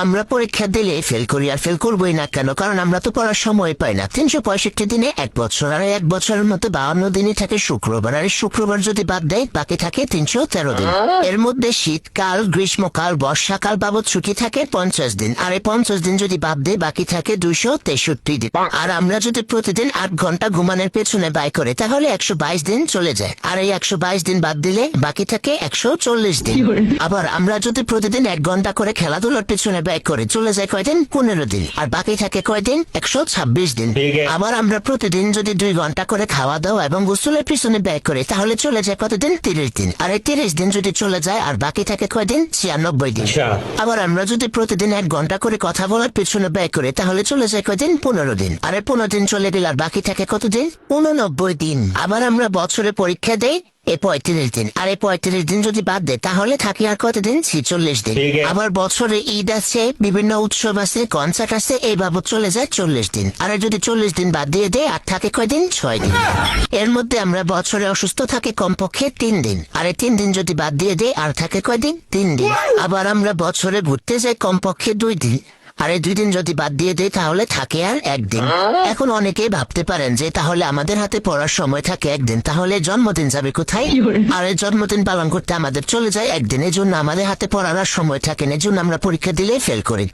আমরা পরীক্ষা দিলে ফেল করি, আর ফেল করবোই না কেন? কারণ আমরা তো পড়ার সময় পাই না। 365 দিনে 1 বছর, আর 1 বছরের মধ্যে 52 দিনই থাকে শুক্রবার, আর শুক্রবার যদি বাদ দেয় বাকি থাকে 313 দিন। এর মধ্যে শীতকাল, গ্রীষ্মকাল, বর্ষাকাল বাবদ ছুটি থাকে 50 দিন, আর এই 50 দিন যদি বাদ দেয় বাকি থাকে 263 দিন। আর আমরা যদি প্রতিদিন 8 ঘন্টা ঘুমানোর পেছনে ব্যয় করে তাহলে 122 দিন চলে যায়, আর এই 122 দিন বাদ দিলে বাকি থাকে 140 দিন। আবার আমরা যদি প্রতিদিন 1 ঘন্টা করে খেলাধুলার পেছনে ব্যয় করে চলে যায় কয়দিন? 15 দিন, আর বাকি থাকে কয়দিন? 126 দিন। আবার আমরা প্রতিদিন যদি 2 ঘন্টা করে খাওয়া দাওয়া এবং গোসলের পিছনে ব্যয় করে তাহলে চলে যায় কতদিন? 30 দিন, আর এই 30 দিন যদি চলে যায় আর বাকি থাকে কয়দিন? 96 দিন। আবার আমরা যদি প্রতিদিন 1 ঘন্টা করে কথা বলার পেছনে ব্যয় করে তাহলে চলে যায় কয়দিন? 15 দিন, আর এই 15 দিন চলে গেলে আর বাকি থাকে কতদিন? 89 দিন। আবার আমরা বছরে পরীক্ষা দেই 35 দিন, আর এই 35 দিন যদি বাদ দেয় তাহলে থাকি আর কতদিন? 46 দিন। আবার বছরে ঈদ আছে, বিভিন্ন উৎসব আছে, কনসার্ট আছে, এই বাবদ চলে যায় 40 দিন, আর যদি 40 দিন বাদ দিয়ে দেয় আর থাকে কয়দিন? 6 দিন। এর মধ্যে আমরা বছরে অসুস্থ থাকি কমপক্ষে 3 দিন, আর এই 3 দিন যদি বাদ দিয়ে দেয় আর থাকে কয়দিন? 3 দিন। আবার আমরা বছরে ঘুরতে যাই কমপক্ষে 2 দিন, আর এই 2 দিন যদি বাদ দিয়ে দেয় তাহলে থাকে আর 1 দিন। এখন অনেকেই ভাবতে পারেন যে তাহলে আমাদের হাতে পড়ার সময় থাকে 1 দিন, তাহলে জন্মদিন যাবে কোথায়? আর এই জন্মদিন পালন করতে আমাদের চলে যায় 1 দিন। এই জন্য আমাদের হাতে পড়ার আর সময় থাকে না, এই জন্য আমরা পরীক্ষা দিলে ফেল করি।